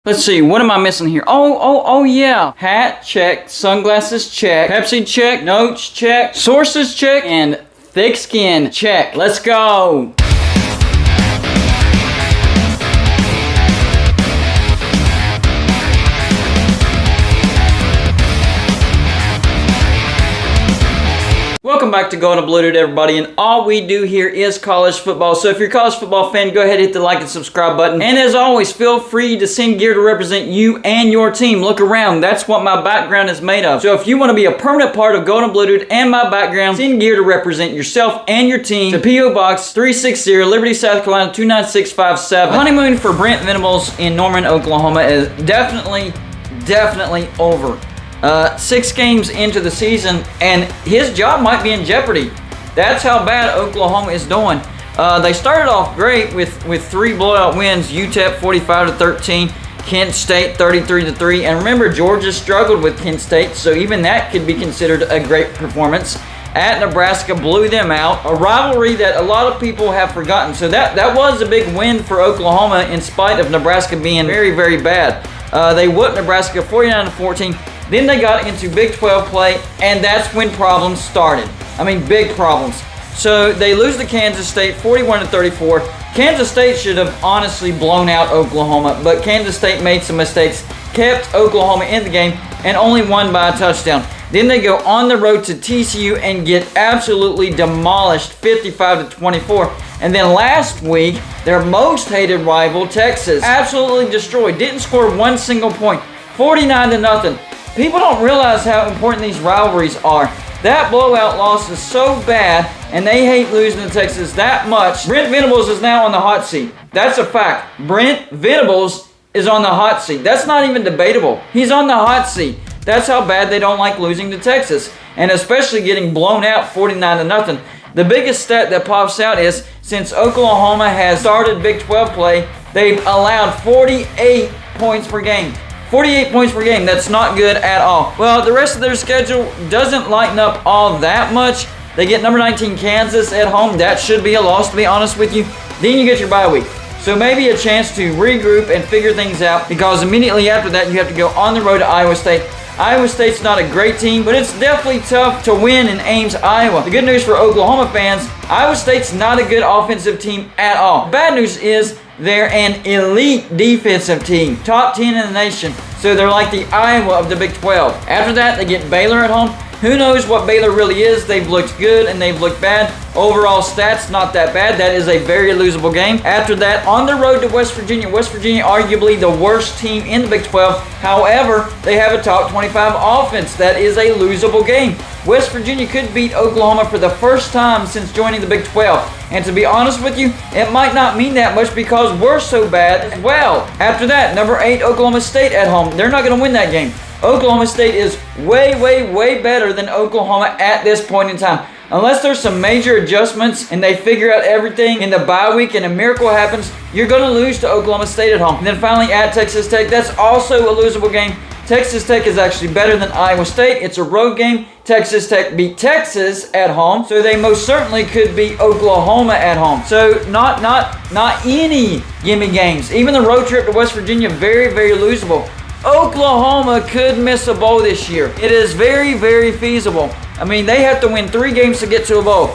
Let's see, what am I missing here? Oh yeah. Hat, check. Sunglasses, check. Pepsi, check. Notes, check. Sources, check. And thick skin, check. Let's go. Welcome back to Going to Blue Dude, everybody, and all we do here is college football. So if you're a college football fan, go ahead and hit the like and subscribe button. And as always, feel free to send gear to represent you and your team. Look around. That's what my background is made of. So if you want to be a permanent part of Going to Blue Dude and my background, send gear to represent yourself and your team to P.O. Box 360, Liberty, South Carolina 29657. Honeymoon for Brent Venables in Norman, Oklahoma is definitely over. 6 games into the season, and his job might be in jeopardy. That's how bad Oklahoma is doing. They started off great with 3 blowout wins: UTEP 45-13, Kent State 33-3, and remember, Georgia struggled with Kent State, so even that could be considered a great performance. At Nebraska, blew them out, a rivalry that a lot of people have forgotten. So that was a big win for Oklahoma in spite of Nebraska being very, very bad. They whooped Nebraska 49-14. Then they got into Big 12 play, and that's when problems started. I mean, big problems. So they lose to Kansas State 41-34. Kansas State should have honestly blown out Oklahoma, but Kansas State made some mistakes, kept Oklahoma in the game, and only won by a touchdown. Then they go on the road to TCU and get absolutely demolished 55-24. And then last week, their most hated rival, Texas, absolutely destroyed. Didn't score one single point. 49-0. People don't realize how important these rivalries are. That blowout loss is so bad, and they hate losing to Texas that much. Brent Venables is now on the hot seat. That's a fact. Brent Venables is on the hot seat. That's not even debatable. He's on the hot seat. That's how bad they don't like losing to Texas, and especially getting blown out 49-0. The biggest stat that pops out is, since Oklahoma has started Big 12 play, they've allowed 48 points per game. 48 points per game. That's not good at all. Well, the rest of their schedule doesn't lighten up all that much. They get number 19 Kansas at home. That should be a loss, to be honest with you. Then you get your bye week. So maybe a chance to regroup and figure things out, because immediately after that you have to go on the road to Iowa State. Iowa State's not a great team, but it's definitely tough to win in Ames, Iowa. The good news for Oklahoma fans, Iowa State's not a good offensive team at all. Bad news is they're an elite defensive team, top 10 in the nation. So they're like the Iowa of the Big 12. After that, they get Baylor at home. Who knows what Baylor really is? They've looked good and they've looked bad. Overall stats, not that bad. That is a very losable game. After that, on the road to West Virginia. West Virginia, arguably the worst team in the Big 12. However, they have a top 25 offense. That is a losable game. West Virginia could beat Oklahoma for the first time since joining the Big 12. And to be honest with you, it might not mean that much because we're so bad as well. After that, number 8, Oklahoma State at home. They're not going to win that game. Oklahoma State is way better than Oklahoma at this point in time. Unless there's some major adjustments and they figure out everything in the bye week and a miracle happens, you're going to lose to Oklahoma State at home. And then finally at Texas Tech, that's also a losable game. Texas Tech is actually better than Iowa State. It's a road game. Texas Tech beat Texas at home, so they most certainly could beat Oklahoma at home. So not any gimme games. Even the road trip to West Virginia, very losable. Oklahoma could miss a bowl this year. It is very feasible. I mean, they have to win 3 games to get to a bowl.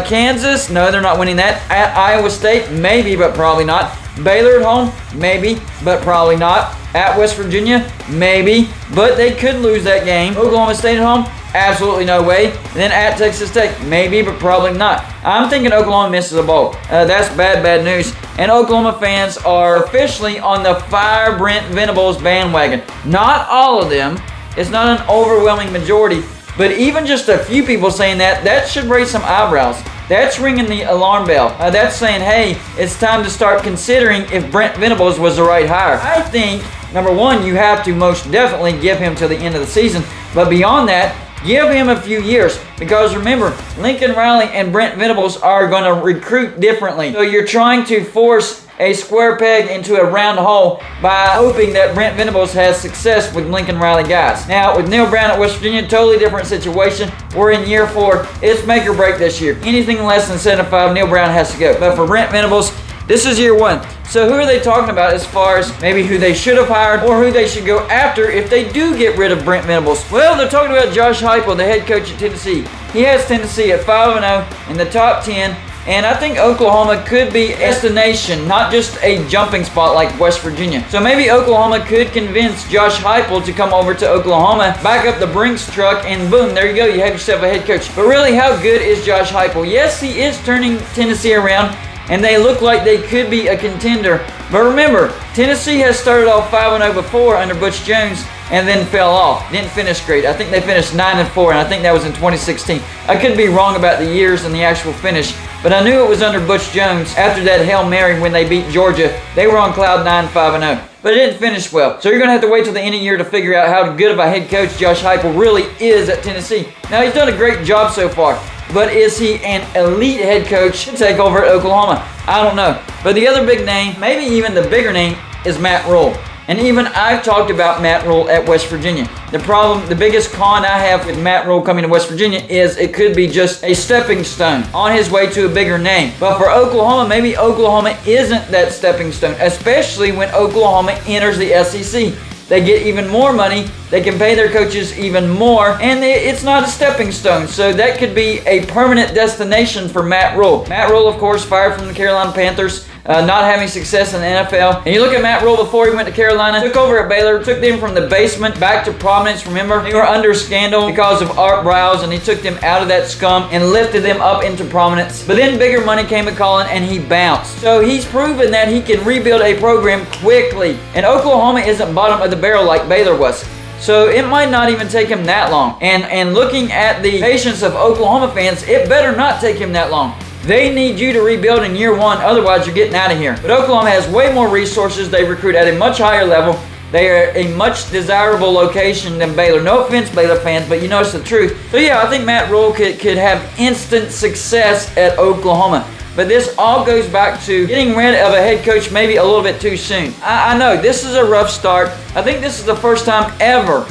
Kansas, no, they're not winning that. At Iowa State, maybe, but probably not. Baylor at home, maybe, but probably not. At West Virginia, maybe, but they could lose that game. Oklahoma State at home, absolutely no way. And then at Texas Tech, maybe, but probably not. I'm thinking Oklahoma misses a bowl. That's bad news. And Oklahoma fans are officially on the Fire Brent Venables bandwagon. Not all of them. It's not an overwhelming majority. But even just a few people saying that should raise some eyebrows. That's ringing the alarm bell. That's saying, hey, it's time to start considering if Brent Venables was the right hire. I think, number one, you have to most definitely give him to the end of the season. But beyond that, give him a few years. Because remember, Lincoln Riley and Brent Venables are going to recruit differently. So you're trying to force a square peg into a round hole by hoping that Brent Venables has success with Lincoln Riley guys. Now, with Neil Brown at West Virginia, totally different situation. We're in year 4. It's make or break this year. Anything less than 7-5, Neil Brown has to go. But for Brent Venables, This is year one. So who are they talking about as far as maybe who they should have hired or who they should go after if they do get rid of Brent Venables? Well, they're talking about Josh Heupal, the head coach at Tennessee. He has Tennessee at 5-0 in the top 10. And I think Oklahoma could be a destination, not just a jumping spot like West Virginia. So maybe Oklahoma could convince Josh Heupal to come over to Oklahoma, back up the Brinks truck, and boom, there you go. You have yourself a head coach. But really, how good is Josh Heupal? Yes, he is turning Tennessee around, and they look like they could be a contender. But remember, Tennessee has started off 5-0 before under Butch Jones and then fell off. Didn't finish great. I think they finished 9-4, and I think that was in 2016. I could be wrong about the years and the actual finish, but I knew it was under Butch Jones after that Hail Mary when they beat Georgia. They were on cloud 9, 5-0. But it didn't finish well. So you're going to have to wait till the end of the year to figure out how good of a head coach Josh Heupal really is at Tennessee. Now, he's done a great job so far, but is he an elite head coach to take over at Oklahoma? I don't know. But the other big name, maybe even the bigger name, is Matt Rhule. And even I've talked about Matt Rhule at West Virginia. The biggest con I have with Matt Rhule coming to West Virginia is it could be just a stepping stone on his way to a bigger name. But for Oklahoma, maybe Oklahoma isn't that stepping stone, especially when Oklahoma enters the SEC. They get even more money, they can pay their coaches even more, and it's not a stepping stone. So that could be a permanent destination for Matt Rhule. Matt Rhule, of course, fired from the Carolina Panthers, not having success in the NFL. And you look at Matt Rhule before he went to Carolina, took over at Baylor, took them from the basement back to prominence. Remember, they were under scandal because of Art Briles, and he took them out of that scum and lifted them up into prominence. But then bigger money came a calling, and he bounced. So he's proven that he can rebuild a program quickly. And Oklahoma isn't bottom of the barrel like Baylor was. So it might not even take him that long. And looking at the patience of Oklahoma fans, it better not take him that long. They need you to rebuild in year one, otherwise you're getting out of here. But Oklahoma has way more resources. They recruit at a much higher level. They are a much desirable location than Baylor. No offense, Baylor fans, but you know it's the truth. So yeah, I think Matt Rhule could have instant success at Oklahoma. But this all goes back to getting rid of a head coach maybe a little bit too soon. I know this is a rough start. I think this is the first time ever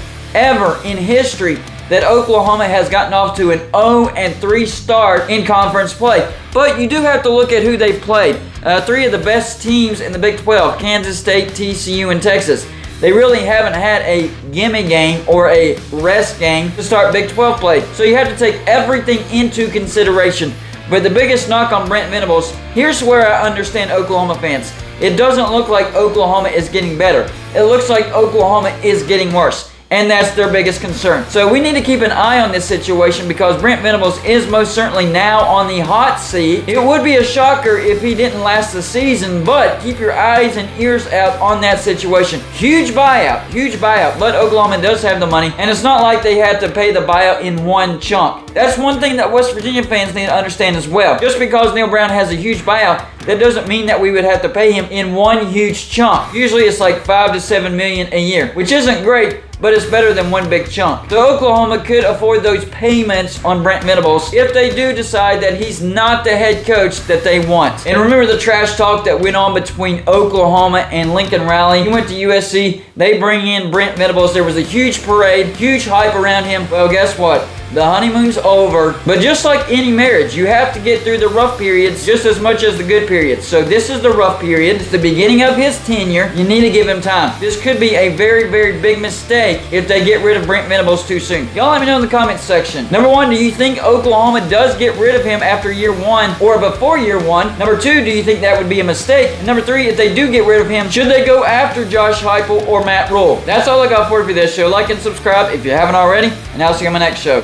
in history that Oklahoma has gotten off to an 0-3 start in conference play. But you do have to look at who they've played. Three of the best teams in the Big 12, Kansas State, TCU, and Texas. They really haven't had a gimme game or a rest game to start Big 12 play. So you have to take everything into consideration. But the biggest knock on Brent Venables, here's where I understand Oklahoma fans. It doesn't look like Oklahoma is getting better. It looks like Oklahoma is getting worse. And that's their biggest concern. So we need to keep an eye on this situation because Brent Venables is most certainly now on the hot seat. It would be a shocker if he didn't last the season, but keep your eyes and ears out on that situation. Huge buyout. But Oklahoma does have the money, and it's not like they had to pay the buyout in one chunk. That's one thing that West Virginia fans need to understand as well. Just because Neil Brown has a huge buyout, that doesn't mean that we would have to pay him in one huge chunk. Usually it's like $5 to $7 million a year, which isn't great, but it's better than one big chunk. So Oklahoma could afford those payments on Brent Venables if they do decide that he's not the head coach that they want. And remember the trash talk that went on between Oklahoma and Lincoln Riley? He went to USC. They bring in Brent Venables. There was a huge parade, huge hype around him. Well, guess what? The honeymoon's over. But just like any marriage, you have to get through the rough periods just as much as the good periods. So this is the rough period. It's the beginning of his tenure. You need to give him time. This could be a very, very big mistake if they get rid of Brent Venables too soon. Y'all let me know in the comments section. Number one, do you think Oklahoma does get rid of him after year one or before year one? Number two, do you think that would be a mistake? And number three, if they do get rid of him, should they go after Josh Heupal or Matt Rhule? That's all I got for you for this show. Like and subscribe if you haven't already, and I'll see you on my next show.